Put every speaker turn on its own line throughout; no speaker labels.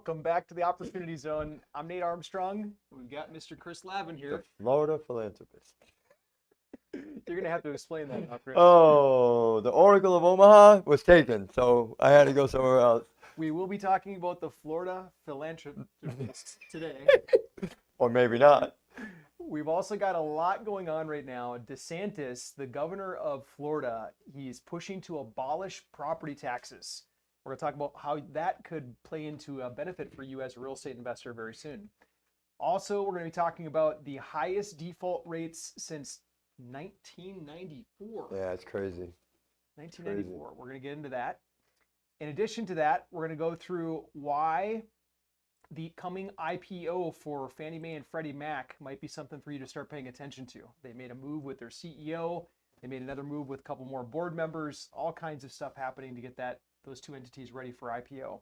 welcome back to the Opportunity Zone. I'm Nate Armstrong. We've got Mr. Chris Lavin
The
here.
Florida philanthropist.
You're going to have to explain that now, Chris.
Oh, the Oracle of Omaha was taken, so I had to go somewhere else.
We will be talking about the Florida philanthropist today.
Or maybe not.
We've also got a lot going on right now. DeSantis, the governor of Florida, he's pushing to abolish property taxes. We're going to talk about how that could play into a benefit for you as a real estate investor very soon. Also, we're going to be talking about the highest default rates since 1994.
Yeah, it's crazy.
1994.
Crazy.
We're going to get into that. In addition to that, we're going to go through why the coming IPO for Fannie Mae and Freddie Mac might be something for you to start paying attention to. They made a move with their CEO. They made another move with a couple more board members. All kinds of stuff happening to get those two entities ready for IPO.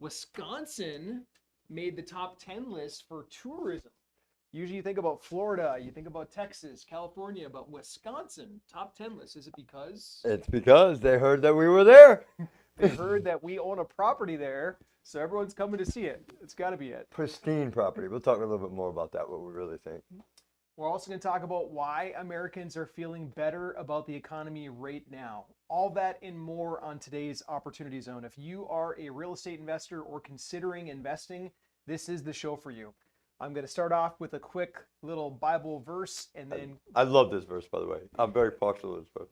Wisconsin made the top 10 list for tourism. Usually you think about Florida, you think about Texas, California, but Wisconsin, top 10 list. Is it because
It's because they heard that we were there.
they heard that we own a property there, so everyone's coming to see it? It's got to be it.
Pristine property. We'll talk a little bit more about that, what we really think.
We're also going to talk about why Americans are feeling better about the economy right now. All that and more on today's Opportunity Zone. If you are a real estate investor or considering investing, this is the show for you. I'm going to start off with a quick little Bible verse, and then
I love this verse, by the way. I'm very partial to this verse.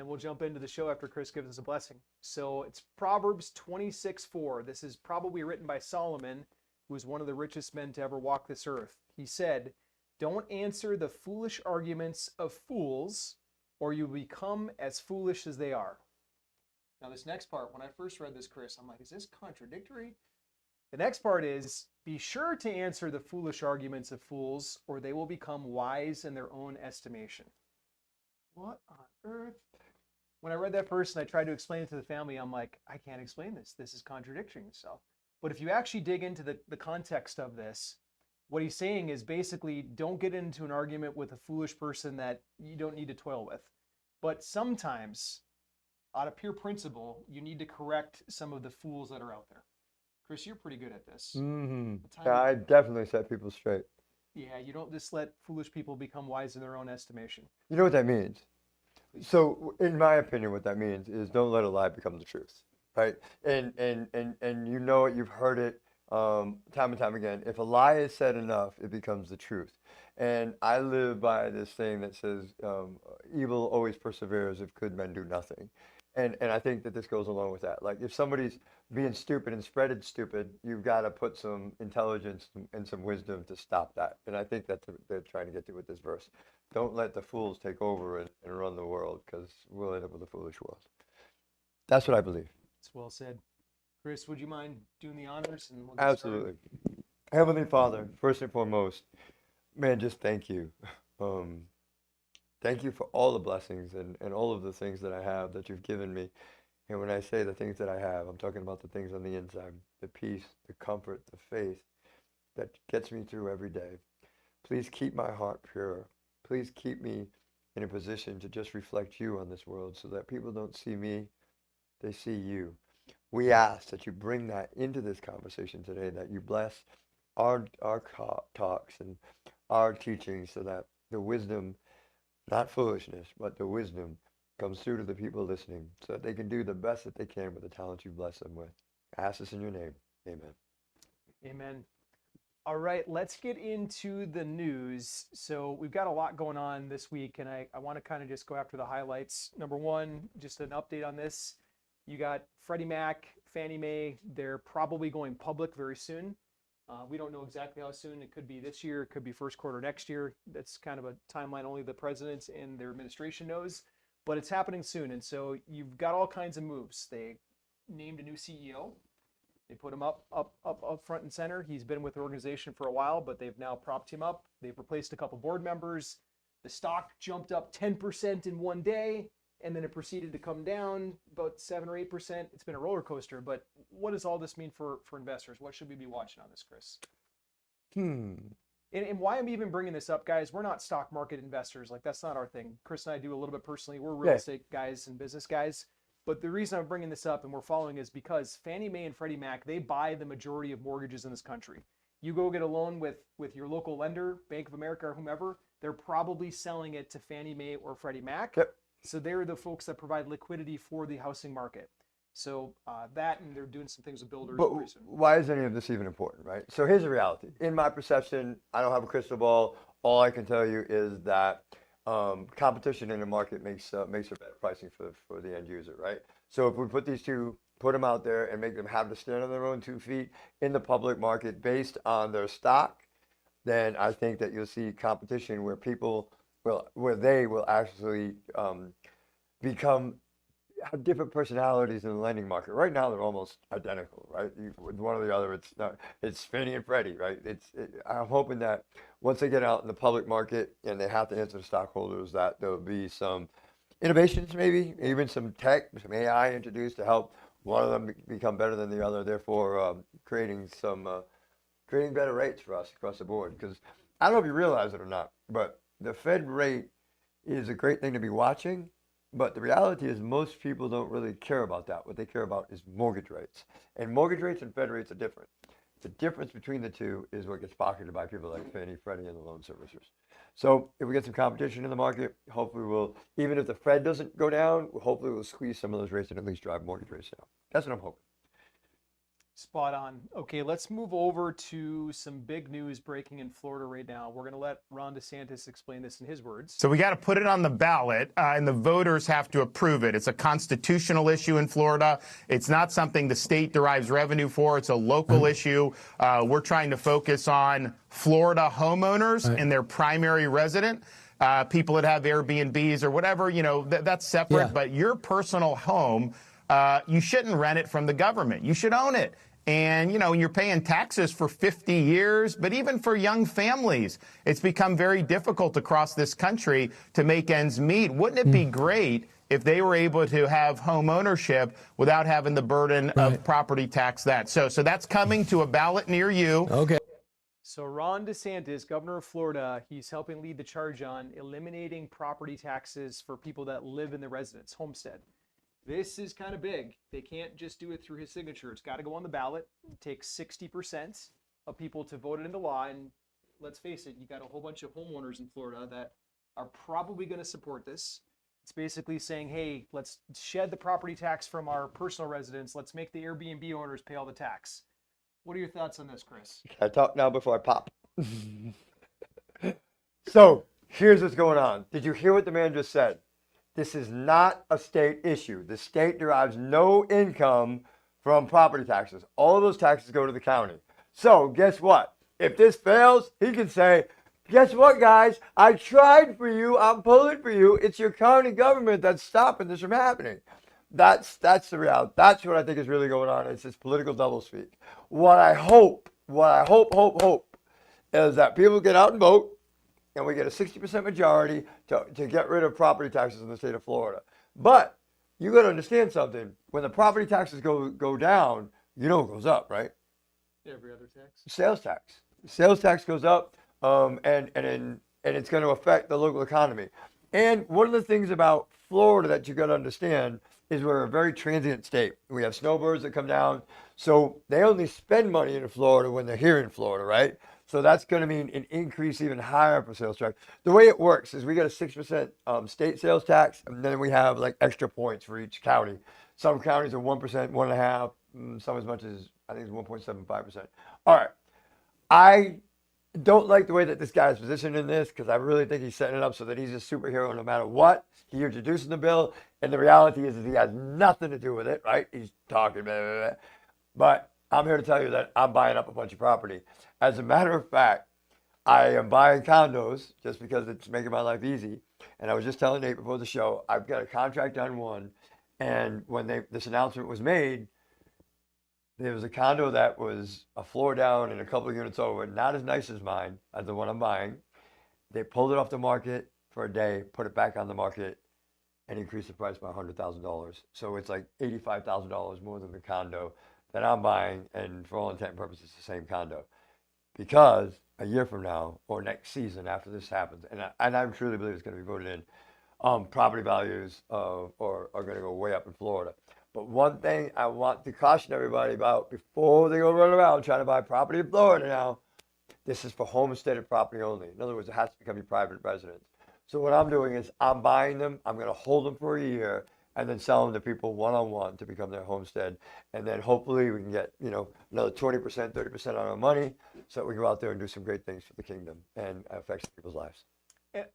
we'll jump into the show after Chris gives us a blessing. So it's Proverbs 26:4. This is probably written by Solomon, who was one of the richest men to ever walk this earth. He said, "Don't answer the foolish arguments of fools, or you become as foolish as they are." Now this next part, when I first read this, Chris, I'm like, is this contradictory? The next part is, be sure to answer the foolish arguments of fools, or they will become wise in their own estimation. What on earth? When I read that first and I tried to explain it to the family, I'm like, I can't explain this. This is contradicting itself. But if you actually dig into the context of this, what he's saying is basically don't get into an argument with a foolish person that you don't need to toil with. But sometimes, out of pure principle, you need to correct some of the fools that are out there. Chris, you're pretty good at this.
Mm-hmm.
The time-
Yeah, I definitely set people straight.
Yeah, you don't just let foolish people become wise in their own estimation.
You know what that means?
Please.
So, in my opinion, what that means is don't let a lie become the truth, right? And you know it, you've heard it time and time again. If a lie is said enough, it becomes the truth. And I live by this thing that says, evil always perseveres if good men do nothing. And I think that this goes along with that. Like if somebody's being stupid and spreading stupid, you've got to put some intelligence and some wisdom to stop that. And I think that's what they're trying to get to with this verse. Don't let the fools take over and run the world, because we'll end up with a foolish world. That's what I believe.
It's well said. Chris, would you mind doing the honors? And we'll get
Absolutely. Heavenly Father, first and foremost, man, just thank you. Thank you for all the blessings and all of the things that I have that you've given me. And when I say the things that I have, I'm talking about the things on the inside, the peace, the comfort, the faith that gets me through every day. Please keep my heart pure. Please keep me in a position to just reflect you on this world so that people don't see me, they see you. We ask that you bring that into this conversation today, that you bless our talks and our teachings so that the wisdom, not foolishness, but the wisdom comes through to the people listening so that they can do the best that they can with the talent you bless them with. I ask this in your name. Amen.
Amen. All right, let's get into the news. So we've got a lot going on this week, and I want to kind of just go after the highlights. Number one, just an update on this. You got Freddie Mac, Fannie Mae. They're probably going public very soon. We don't know exactly how soon. It could be this year. It could be first quarter next year. That's kind of a timeline only the president and their administration knows. But it's happening soon. And so you've got all kinds of moves. They named a new CEO. They put him up front and center. He's been with the organization for a while, but they've now propped him up. They've replaced a couple board members. The stock jumped up 10% in one day, and then it proceeded to come down about 7 or 8%. It's been a roller coaster, but what does all this mean for investors? What should we be watching on this, Chris? And why I'm even bringing this up, guys, we're not stock market investors. Like, that's not our thing. Chris and I do a little bit personally. We're real estate guys and business guys. But the reason I'm bringing this up and we're following is because Fannie Mae and Freddie Mac, they buy the majority of mortgages in this country. You go get a loan with your local lender, Bank of America or whomever, they're probably selling it to Fannie Mae or Freddie Mac.
Yep.
So they're the folks that provide liquidity for the housing market. So that, and they're doing some things with builders.
But why is any of this even important, right? So here's the reality. In my perception, I don't have a crystal ball. All I can tell you is that competition in the market makes for better pricing for the end user, right? So if we put them out there and make them have to stand on their own 2 feet in the public market based on their stock, then I think that you'll see competition where they will actually have different personalities in the lending market. Right now, they're almost identical, right? With one or the other, it's Fannie and Freddie, right? I'm hoping that once they get out in the public market and they have to answer the stockholders, that there'll be some innovations, maybe even some tech, some AI introduced to help one of them become better than the other, therefore creating better rates for us across the board. Because I don't know if you realize it or not, but the Fed rate is a great thing to be watching. But the reality is most people don't really care about that. What they care about is mortgage rates. And mortgage rates and Fed rates are different. The difference between the two is what gets pocketed by people like Fannie, Freddie, and the loan servicers. So if we get some competition in the market, hopefully even if the Fed doesn't go down, hopefully we'll squeeze some of those rates and at least drive mortgage rates down. That's what I'm hoping.
Spot on. Okay, let's move over to some big news breaking in Florida right now. We're going to let Ron DeSantis explain this in his words.
So we got to put it on the ballot, and the voters have to approve it. It's a constitutional issue in Florida. It's not something the state derives revenue for. It's a local issue. We're trying to focus on Florida homeowners and their primary resident. People that have Airbnbs or whatever, that's separate. Yeah. But your personal home, you shouldn't rent it from the government. You should own it. And, you're paying taxes for 50 years, but even for young families, it's become very difficult across this country to make ends meet. Wouldn't it be great if they were able to have home ownership without having the burden of property tax that? So that's coming to a ballot near you.
Okay.
So Ron DeSantis, governor of Florida, he's helping lead the charge on eliminating property taxes for people that live in the residence, homestead. This is kind of big. They can't just do it through his signature. It's got to go on the ballot. It takes 60% of people to vote it into law. And let's face it, you got a whole bunch of homeowners in Florida that are probably going to support this. It's basically saying, hey, let's shed the property tax from our personal residence. Let's make the Airbnb owners pay all the tax. What are your thoughts on this, Chris?
Can I talk now before I pop? So here's what's going on. Did you hear what the man just said? This is not a state issue. The state derives no income from property taxes. All of those taxes go to the county. So guess what? If this fails, he can say, guess what, guys? I tried for you. I'm pulling for you. It's your county government that's stopping this from happening. That's the reality. That's what I think is really going on. It's this political doublespeak. What I hope is that people get out and vote, and we get a 60% majority to get rid of property taxes in the state of Florida. But you got to understand something. When the property taxes go down, it goes up, right?
Every other tax.
Sales tax. Sales tax goes up, and it's going to affect the local economy. And one of the things about Florida that you got to understand is we're a very transient state. We have snowbirds that come down, so they only spend money in Florida when they're here in Florida, right? So that's going to mean an increase even higher for sales tax. The way it works is we get a 6% state sales tax, and then we have like extra points for each county. Some counties are 1%, 1.5%, some as much as, I think it's 1.75%. All right. I don't like the way that this guy is positioned in this because I really think he's setting it up so that he's a superhero no matter what. He introduces the bill, and the reality is he has nothing to do with it, right? He's talking, blah, blah, blah. But I'm here to tell you that I'm buying up a bunch of property. As a matter of fact, I am buying condos just because it's making my life easy. And I was just telling Nate before the show, I've got a contract on one. And when this announcement was made, there was a condo that was a floor down and a couple of units over, not as nice as mine, as the one I'm buying. They pulled it off the market for a day, put it back on the market, and increased the price by $100,000. So it's like $85,000 more than the condo that I'm buying, and for all intent and purposes, it's the same condo. Because a year from now, or next season after this happens, and I truly believe it's going to be voted in, property values are going to go way up in Florida. But one thing I want to caution everybody about before they go run around trying to buy property in Florida now, this is for homesteaded property only. In other words, it has to become your private residence. So what I'm doing is I'm buying them, I'm going to hold them for a year, and then sell them to people one-on-one to become their homestead. And then hopefully we can get, another 20%, 30% on our money so that we go out there and do some great things for the kingdom and affect people's lives.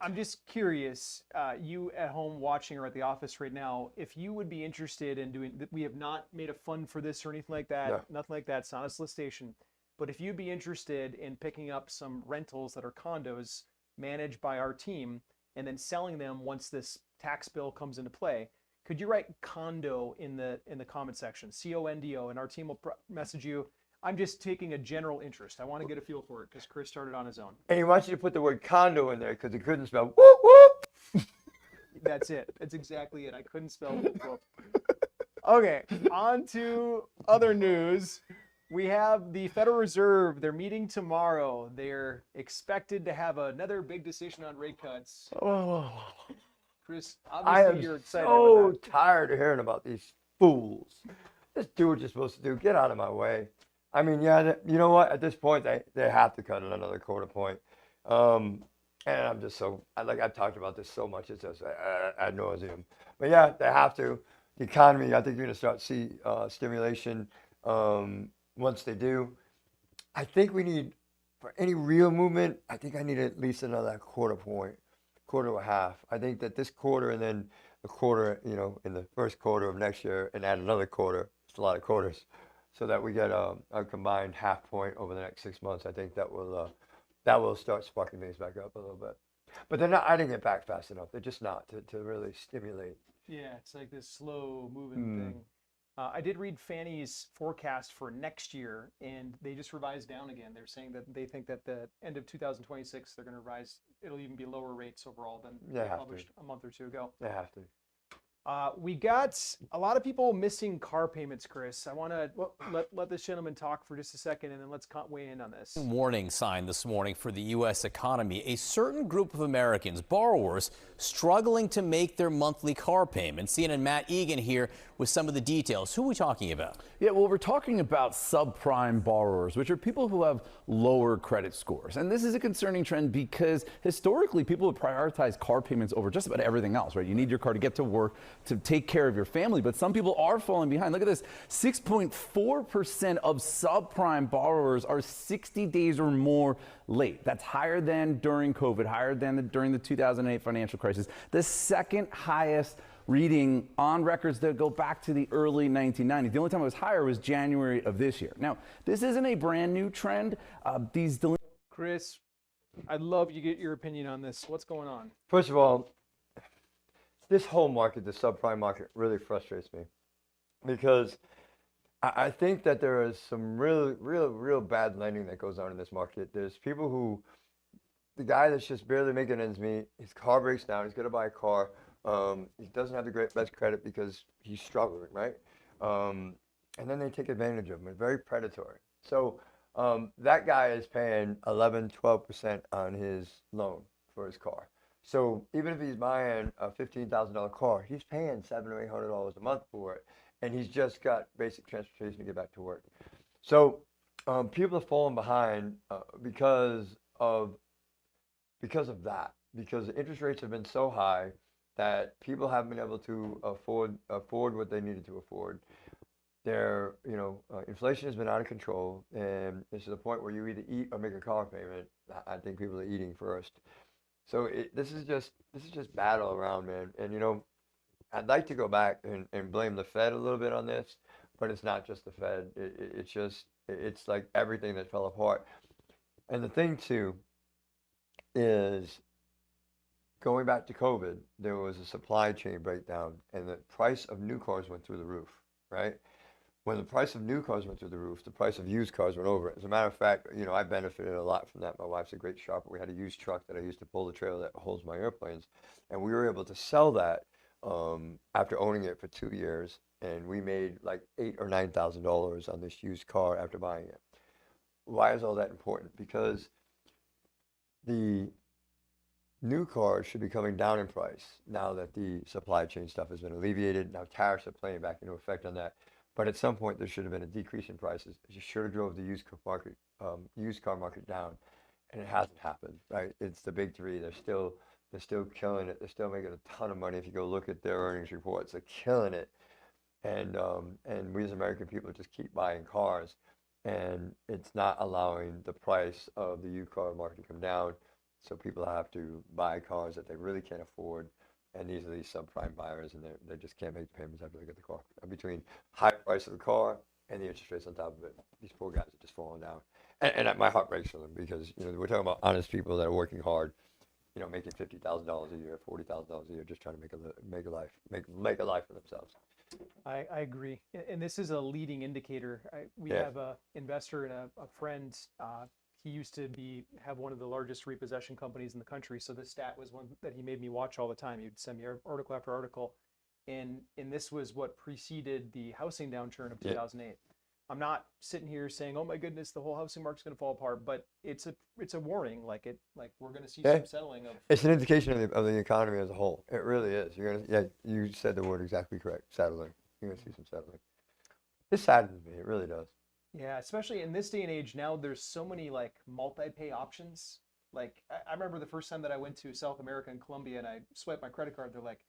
I'm just curious, you at home watching or at the office right now, if you would be interested in doing, we have not made a fund for this or anything like that,
No.
nothing like that, it's not a solicitation, but if you'd be interested in picking up some rentals that are condos managed by our team and then selling them once this tax bill comes into play, could you write condo in the comment section, CONDO, and our team will message you. I'm just taking a general interest. I want to get a feel for it because Chris started on his own.
And he wants you to put the word condo in there because he couldn't spell whoop whoop.
That's it. That's exactly it. I couldn't spell whoop whoop. Okay, on to other news. We have the Federal Reserve. They're meeting tomorrow. They're expected to have another big decision on rate cuts. Chris,
I
obviously
am
you're excited
so
about that.
tired of hearing about these fools. Just do what you're supposed to do. Get out of my way. I mean, yeah, you know what? At this point, they have to cut it another quarter point. And I'm just I've talked about this so much. It's just ad nauseum. But yeah, they have to. The economy, I think you're going to start to see stimulation once they do. I think we need, for any real movement, I think I need at least another quarter to a half. I think that this quarter and then a quarter, in the first quarter of next year and add another quarter. It's a lot of quarters. So that we get a combined half point over the next 6 months. I think that will start sparking things back up a little bit. But they're not adding it back fast enough. They're just not to really stimulate.
Yeah, it's like this slow moving thing. I did read Fannie's forecast for next year, and they just revised down again. They're saying that they think that the end of 2026, they're going to rise. It'll even be lower rates overall than they published a month or two ago.
They have to.
We got a lot of people missing car payments, Chris. I want to let this gentleman talk for just a second, and then let's weigh in on this.
Warning sign this morning for the U.S. economy. A certain group of Americans, borrowers, struggling to make their monthly car payments. CNN Matt Egan here with some of the details. Who are we talking about?
Yeah, well, we're talking about subprime borrowers, which are people who have lower credit scores. And this is a concerning trend because historically people would prioritize car payments over just about everything else, right? You need your car to get to work, to take care of your family, but some people are falling behind. Look at this, 6.4% of subprime borrowers are 60 days or more late. That's higher than during COVID, higher than during the 2008 financial crisis, the second highest reading on records that go back to the early 1990s. The only time it was higher was January of this year. Now, this isn't a brand new trend.
Chris, I'd love to get your opinion on this. What's going on?
First of all, this whole market, the subprime market, really frustrates me because I think that there is some real bad lending that goes on in this market. There's people who, the guy that's just barely making ends meet, his car breaks down, he's going to buy a car. He doesn't have the best credit because he's struggling, right? And then they take advantage of him. It's very predatory. So that guy is paying 11, 12% on his loan for his car. So even if he's buying a $15,000 car, he's paying $700 or $800 a month for it, and he's just got basic transportation to get back to work. So people are falling behind because of that. Because the interest rates have been so high that people haven't been able to afford what they needed to afford. Inflation has been out of control, and it's to the point where you either eat or make a car payment. I think people are eating first. So this is just bad all around, man. And I'd like to go back and blame the Fed a little bit on this, but it's not just the Fed. It's like everything that fell apart. And the thing too is, going back to COVID, there was a supply chain breakdown, and the price of new cars went through the roof, right? When the price of new cars went through the roof, the price of used cars went over it. As a matter of fact, I benefited a lot from that. My wife's a great shopper. We had a used truck that I used to pull the trailer that holds my airplanes, and we were able to sell that after owning it for 2 years, and we made like $8,000 or $9,000 on this used car after buying it. Why is all that important? Because the new cars should be coming down in price now that the supply chain stuff has been alleviated. Now tariffs are playing back into effect on that. But at some point there should have been a decrease in prices. You should have drove the used car market down, and it hasn't happened. Right? It's the big three. They're still killing it. They're still making a ton of money. If you go look at their earnings reports, they're killing it. And we as American people just keep buying cars, and it's not allowing the price of the used car market to come down. So people have to buy cars that they really can't afford, and these are these subprime buyers, and they just can't make the payments after they get the car. And between high price of the car and the interest rates on top of it, these poor guys are just falling down. And my heart breaks for them because we're talking about honest people that are working hard, making $50,000 a year, $40,000 a year, just trying to make a life for themselves.
I agree. And this is a leading indicator. We have a investor and a friend. He used to have one of the largest repossession companies in the country. So this stat was one that he made me watch all the time. He'd send me article after article. And this was what preceded the housing downturn of 2008. I'm not sitting here saying, oh my goodness, the whole housing market's going to fall apart, but it's a warning. Like we're going to see some settling of.
It's an indication of the economy as a whole. It really is. You said the word exactly correct. Settling. You're going to see some settling. It saddens me. It really does.
Yeah, especially in this day and age now, there's so many like multi-pay options. Like I remember the first time that I went to South America and Colombia and I swiped my credit card. They're like,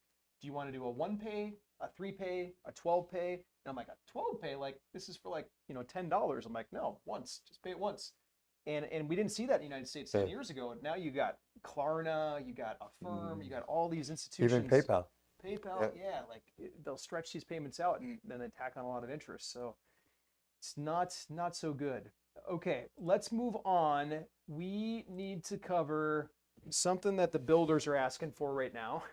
do you want to do a 1-pay, a 3-pay, a 12-pay? And I'm like, a 12-pay? Like this is for like, $10. I'm like, no, once, just pay it once. And we didn't see that in the United States 10 years ago. Now you got Klarna, you got Affirm, you got all these institutions.
Even PayPal.
Yeah, like they'll stretch these payments out and then they tack on a lot of interest. So it's not so good. Okay, let's move on. We need to cover something that the builders are asking for right now.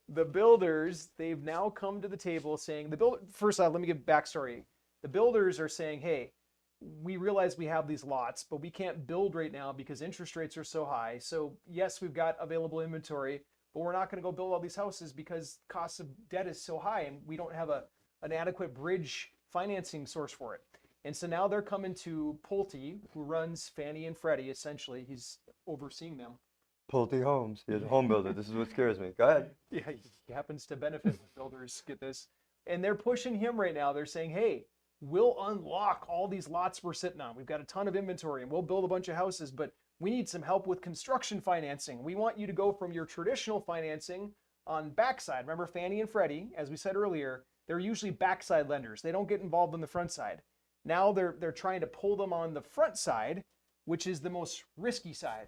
The builders, they've now come to the table saying, first off, let me give backstory. The builders are saying, hey, we realize we have these lots, but we can't build right now because interest rates are so high. So yes, we've got available inventory, but we're not going to go build all these houses because cost of debt is so high and we don't have an adequate bridge financing source for it. And so now they're coming to Pulte, who runs Fannie and Freddie, essentially. He's overseeing them.
Pulte Homes. He's a home builder. This is what scares me. Go ahead.
Yeah, he happens to benefit when builders get this. And they're pushing him right now. They're saying, hey, we'll unlock all these lots we're sitting on. We've got a ton of inventory and we'll build a bunch of houses, but we need some help with construction financing. We want you to go from your traditional financing on backside. Remember Fannie and Freddie, as we said earlier, they're usually backside lenders. They don't get involved on the front side. Now they're trying to pull them on the front side, which is the most risky side,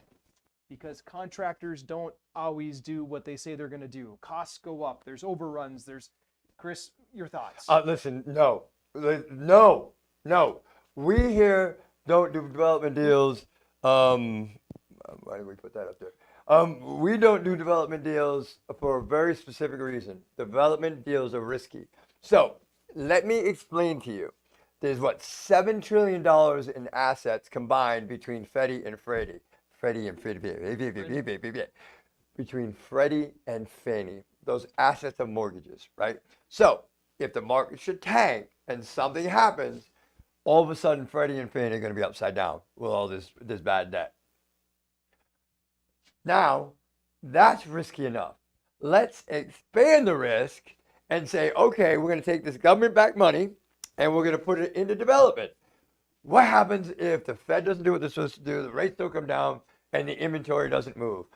because contractors don't always do what they say they're going to do. Costs go up. There's overruns. Chris, your thoughts?
Listen, no. We here don't do development deals. Why did we put that up there? We don't do development deals for a very specific reason. Development deals are risky. So let me explain to you. There's $7 trillion in assets combined between Freddie and Fannie. Between Freddie and Fannie, those assets are mortgages, right? So if the market should tank and something happens, all of a sudden Freddie and Fannie are going to be upside down with all this bad debt. Now, that's risky enough. Let's expand the risk and say, okay, we're going to take this government-backed money and we're going to put it into development. What happens if the Fed doesn't do what they're supposed to do, the rates don't come down, and the inventory doesn't move?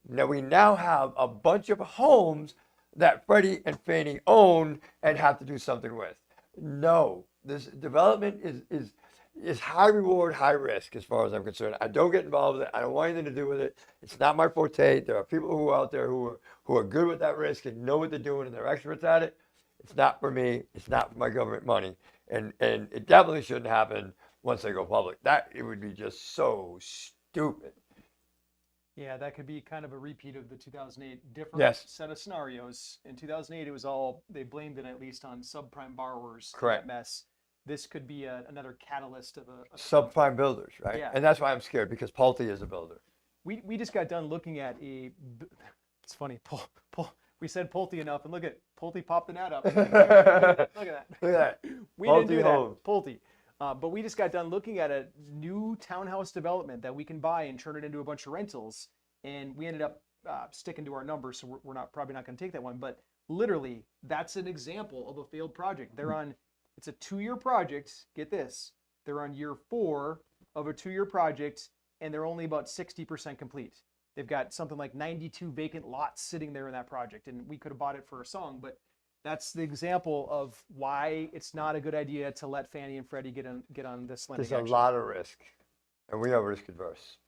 Now we have a bunch of homes that Freddie and Fannie own and have to do something with. No, this development is high reward, high risk as far as I'm concerned. I don't get involved with it. I don't want anything to do with it. It's not my forte. There are people who are out there who are good with that risk and know what they're doing and they're experts at it. It's not for me. It's not for my government money. And it definitely shouldn't happen once they go public. It would be just so stupid.
Yeah, that could be kind of a repeat of the 2008 different set of scenarios. In 2008, it was they blamed it at least on subprime borrowers.
Correct.
That mess. This could be another catalyst of a
subprime builders, right?
Yeah.
And that's why I'm scared, because Pulte is a builder.
We just got done looking at it's funny, we said Pulte enough, and look at Pulte popped an ad up. Look at that.
Look at that.
We didn't do that, Pulte. But we just got done looking at a new townhouse development that we can buy and turn it into a bunch of rentals. and we ended up sticking to our numbers, so we're probably not going to take that one. But literally, that's an example of a failed project. It's a 2-year project. Get this, they're on year 4 of a 2-year project, and they're only about 60% complete. They've got something like 92 vacant lots sitting there in that project, and we could have bought it for a song, but that's the example of why it's not a good idea to let Fannie and Freddie get on this lending
There's a
action.
lot of risk, and we are risk adverse.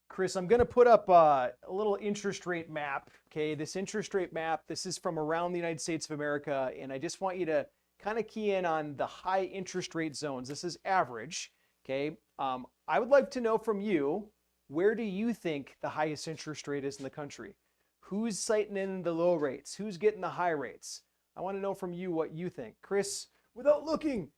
Chris, I'm going to put up a little interest rate map. Okay, this interest rate map, this is from around the United States of America, and I just want you to kind of key in on the high interest rate zones. This is average. Okay, I would like to know from you, where do you think the highest interest rate is in the country? Who's citing in the low rates? Who's getting the high rates? I want to know from you what you think. Chris, without looking,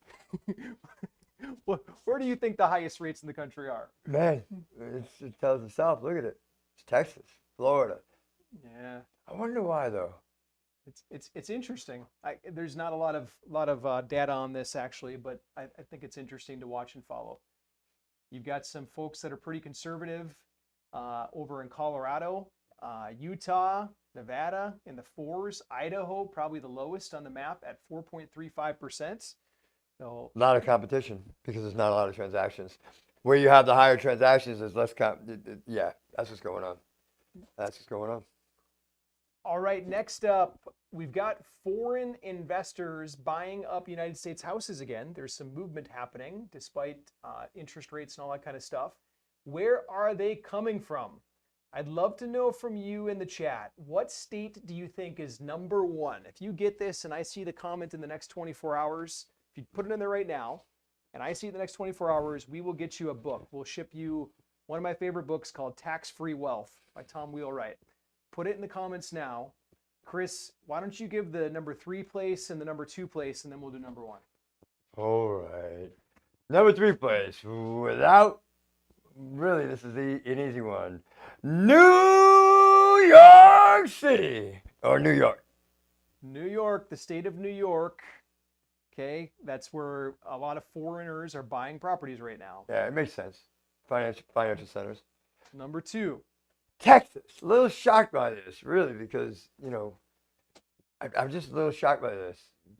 where do you think the highest rates in the country are?
Man, it tells itself. Look at it. It's Texas, Florida.
Yeah,
I wonder why, though.
it's interesting. There's not a lot of data on this actually, but I think it's interesting to watch and follow. You've got some folks that are pretty conservative over in Colorado, Utah, Nevada in the 4s, Idaho probably the lowest on the map at 4.35%. So
A lot of competition because there's not a lot of transactions. Where you have the higher transactions, there's less yeah, that's what's going on. That's what's going on.
all right, next up, we've got foreign investors buying up United States houses again. There's some movement happening despite interest rates and all that kind of stuff. Where are they coming from? I'd love to know from you in the chat. What state do you think is number 1? If you get this and I see the comment in the next 24 hours, if you put it in there right now, and I see it in the next 24 hours, we will get you a book. We'll ship you one of my favorite books called Tax-Free Wealth by Tom Wheelwright. Put it in the comments now. Chris, why don't you give the number 3 place and the number 2 place, and then we'll do number 1.
All right. Number 3 place, without, really, this is an easy one. New York City, or New York.
New York, the state of New York. Okay, that's where a lot of foreigners are buying properties right now.
Yeah, it makes sense. Financial centers.
Number 2.
Texas, a little shocked by this, really, because, you know, I'm just a little shocked by this.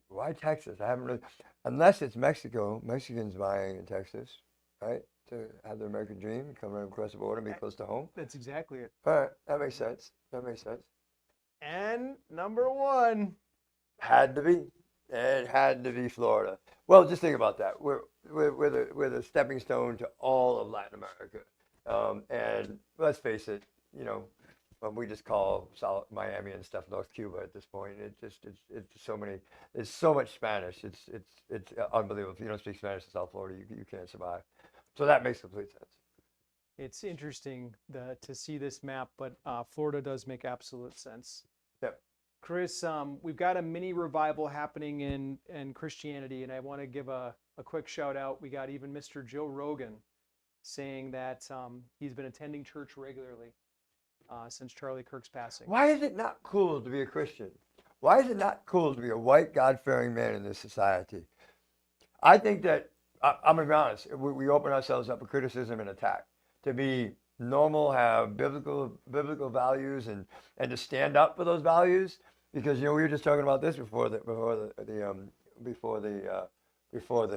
Why Texas? I haven't really, unless it's Mexico. Mexicans buying in Texas, right? To have their American dream, come right across the border, be close to home.
That's exactly it.
All right, that makes sense. That makes sense.
And number 1.
Had to be. It had to be Florida. Well, just think about that. We're the stepping stone to all of Latin America. And let's face it, you know, we just call Miami and stuff North Cuba at this point. It's so many. There's so much Spanish. It's unbelievable. If you don't speak Spanish in South Florida, you can't survive. So that makes complete sense.
It's interesting to see this map, but Florida does make absolute sense.
Yep.
Chris, we've got a mini revival happening in Christianity, and I want to give a quick shout out. We got even Mr. Joe Rogan saying that he's been attending church regularly since Charlie Kirk's passing.
Why is it not cool to be a Christian? Why is it not cool to be a white, God-fearing man in this society? I think that, I'm going to be honest, we open ourselves up for criticism and attack. To be normal, have biblical values, and to stand up for those values, because, you know, we were just talking about this before the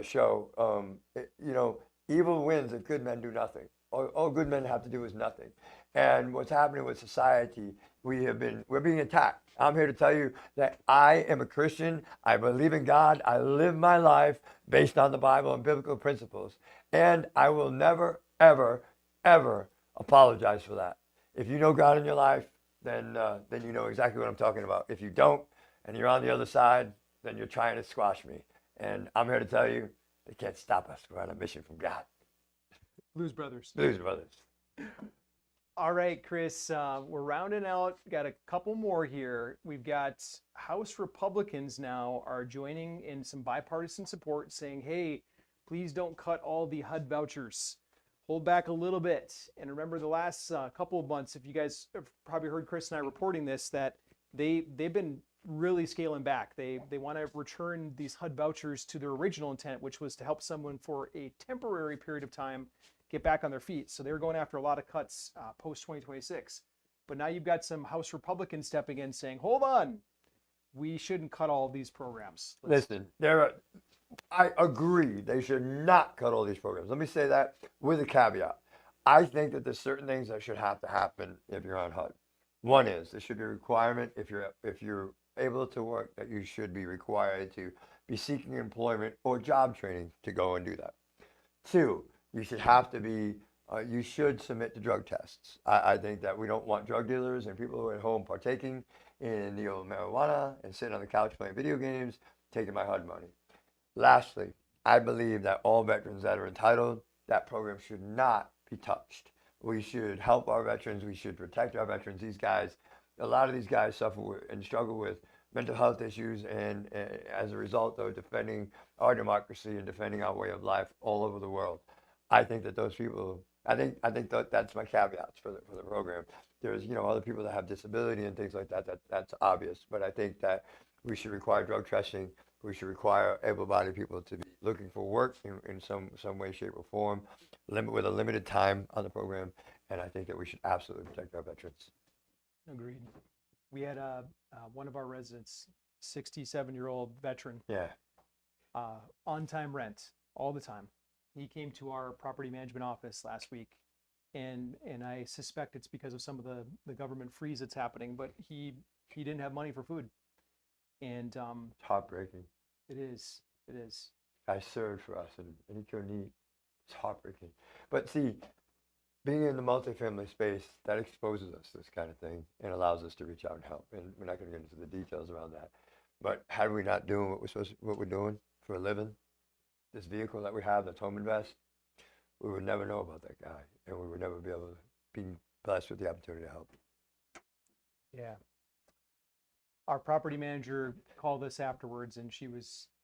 show. You know, evil wins if good men do nothing. All good men have to do is nothing. And what's happening with society, we're being attacked. I'm here to tell you that I am a Christian. I believe in God. I live my life based on the Bible and biblical principles. And I will never, ever, ever apologize for that. If you know God in your life, then you know exactly what I'm talking about. If you don't, and you're on the other side, then you're trying to squash me. And I'm here to tell you, they can't stop us. We're on a mission from God.
Blues Brothers.
Blues Brothers.
All right, Chris, we're rounding out. Got a couple more here. We've got House Republicans now are joining in some bipartisan support, saying, hey, please don't cut all the HUD vouchers. Hold back a little bit. And remember the last couple of months, if you guys have probably heard Chris and I reporting this, that they've been really scaling back. They want to return these HUD vouchers to their original intent, which was to help someone for a temporary period of time get back on their feet. So they were going after a lot of cuts post 2026. But now you've got some House Republicans stepping in saying, hold on, we shouldn't cut all of these programs.
Listen, I agree they should not cut all these programs. Let me say that with a caveat. I think that there's certain things that should have to happen if you're on HUD. One is there should be a requirement if you're able to work that you should be required to be seeking employment or job training to go and do that. Two, you should have to be you should submit to drug tests. I think that we don't want drug dealers and people who are at home partaking in the old marijuana and sitting on the couch playing video games, taking my HUD money. Lastly, I believe that all veterans that are entitled, that program should not be touched. We should help our veterans. We should protect our veterans. These guys, a lot of these guys suffer and struggle with mental health issues, and as a result, though, defending our democracy and defending our way of life all over the world. I think that those people, I think that's my caveats for the program. There's, other people that have disability and things like that, that's obvious. But I think that we should require drug testing. We should require able-bodied people to be looking for work in some way, shape, or form, with a limited time on the program. And I think that we should absolutely protect our veterans.
Agreed. We had one of our residents, 67-year-old veteran, on-time rent all the time. He came to our property management office last week, and I suspect it's because of some of the government freeze that's happening, but he didn't have money for food. And
it's heartbreaking.
It is.
I served for us, and he couldn't eat. It's heartbreaking. But see, being in the multifamily space, that exposes us to this kind of thing and allows us to reach out and help. And we're not going to get into the details around that. But had we not doing what we're doing for a living, this vehicle that we have, that's Home Invest, we would never know about that guy, and we would never be able to be blessed with the opportunity to help.
Yeah. Our property manager called us afterwards, and she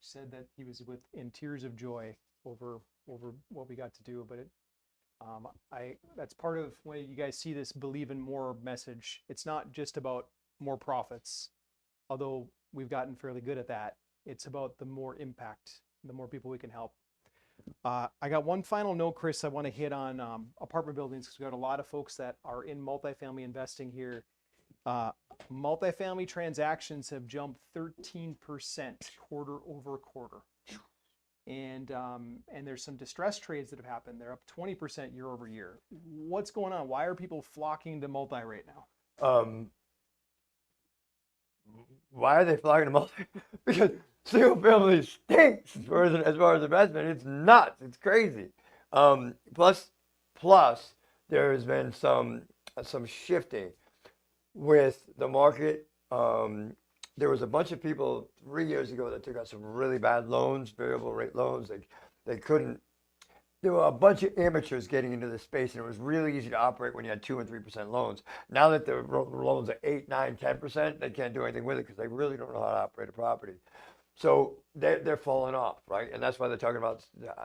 said that he was in tears of joy over what we got to do. But that's part of when you guys see this believe in more message. It's not just about more profits, although we've gotten fairly good at that. It's about the more impact, the more people we can help. I got one final note, Chris. I want to hit on apartment buildings, because we got a lot of folks that are in multifamily investing here. Multifamily transactions have jumped 13% quarter over quarter. And there's some distress trades that have happened. They're up 20% year over year. What's going on? Why are people flocking to multi right now?
Why are they flocking to multi? Because single family stinks as far as investment. It's nuts. It's crazy. Plus, there has been some shifting with the market. There was a bunch of people 3 years ago that took out some really bad loans, variable rate loans. They couldn't. There were a bunch of amateurs getting into the space, and it was really easy to operate when you had 2% and 3% loans. Now that the loans are 8%, 9%, 10%, they can't do anything with it because they really don't know how to operate a property. So they're falling off, right? And that's why they're talking about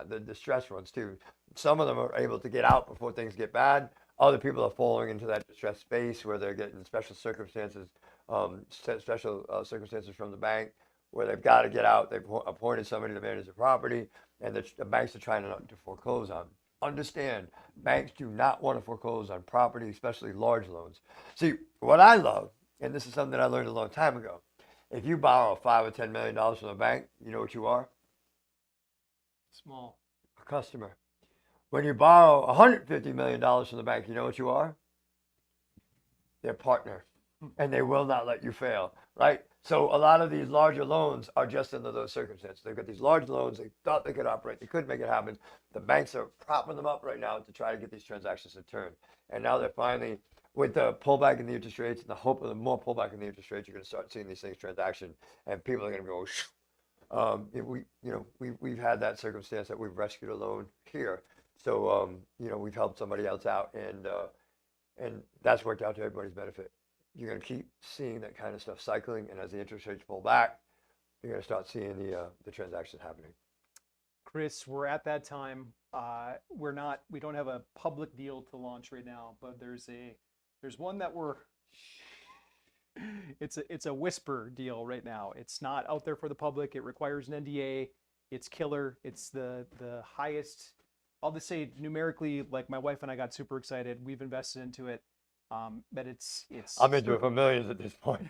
the distressed ones too. Some of them are able to get out before things get bad. Other people are falling into that distressed space where they're getting special circumstances from the bank, where they've got to get out. They've appointed somebody to manage the property, and the banks are trying to foreclose on. Understand, banks do not want to foreclose on property, especially large loans. See, what I love, and this is something I learned a long time ago, if you borrow $5 or $10 million from the bank, you know what you are?
Small.
A customer. When you borrow $150 million from the bank, you know what you are? Their partner. And they will not let you fail, right? So a lot of these larger loans are just under those circumstances. They've got these large loans. They thought they could operate. They couldn't make it happen. The banks are propping them up right now to try to get these transactions to turn. And now they're finally, with the pullback in the interest rates and the hope of the more pullback in the interest rates, you're going to start seeing these things transaction, and people are going to go, we've had that circumstance that we've rescued a loan here. So, we've helped somebody else out, and that's worked out to everybody's benefit. You're going to keep seeing that kind of stuff cycling, and as the interest rates pull back, you're going to start seeing the transactions happening.
Chris, we're at that time. We don't have a public deal to launch right now, but there's one that it's a whisper deal right now. It's not out there for the public. It requires an NDA. It's killer. It's the highest I'll just say numerically, like my wife and I got super excited. We've invested into it. But it's
I'm into it for millions at this point.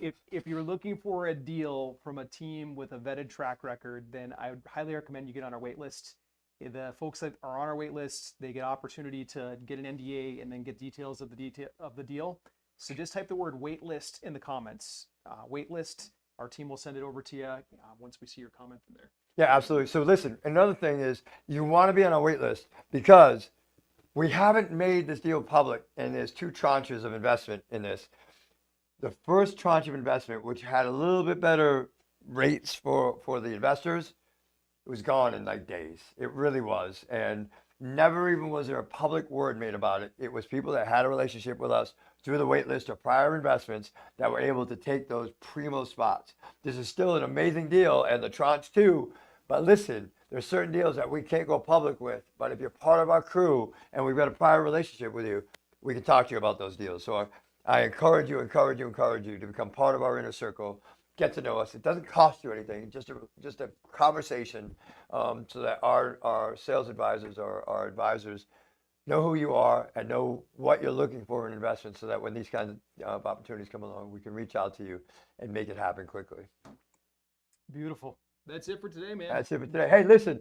if you're looking for a deal from a team with a vetted track record, then I would highly recommend you get on our wait list. The folks that are on our wait list, they get opportunity to get an NDA and then get details of the deal. So just type the word wait list in the comments. Wait list. Our team will send it over to you once we see your comment from there.
Yeah, absolutely. So listen, another thing is you want to be on our wait list because we haven't made this deal public, and there's 2 tranches of investment in this. The first tranche of investment, which had a little bit better rates for the investors, it was gone in like days. It really was. And never even was there a public word made about it. It was people that had a relationship with us through the wait list or prior investments that were able to take those primo spots. This is still an amazing deal, and the tranche 2. But listen, there's certain deals that we can't go public with, but if you're part of our crew and we've got a prior relationship with you, we can talk to you about those deals. So I encourage you to become part of our inner circle, get to know us. It doesn't cost you anything, just a conversation, so that our sales advisors or our advisors know who you are and know what you're looking for in investment, so that when these kinds of opportunities come along, we can reach out to you and make it happen quickly.
Beautiful. That's it for today, man.
That's it for today. Hey, listen.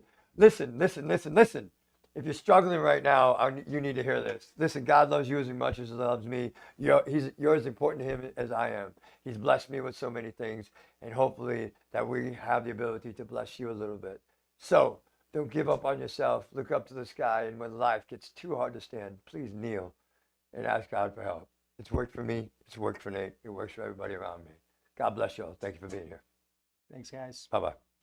If you're struggling right now, you need to hear this. Listen, God loves you as much as he loves me. You're as important to him as I am. He's blessed me with so many things, and hopefully that we have the ability to bless you a little bit. So don't give up on yourself. Look up to the sky, and when life gets too hard to stand, please kneel and ask God for help. It's worked for me. It's worked for Nate. It works for everybody around me. God bless you all. Thank you for being here.
Thanks, guys.
Bye-bye.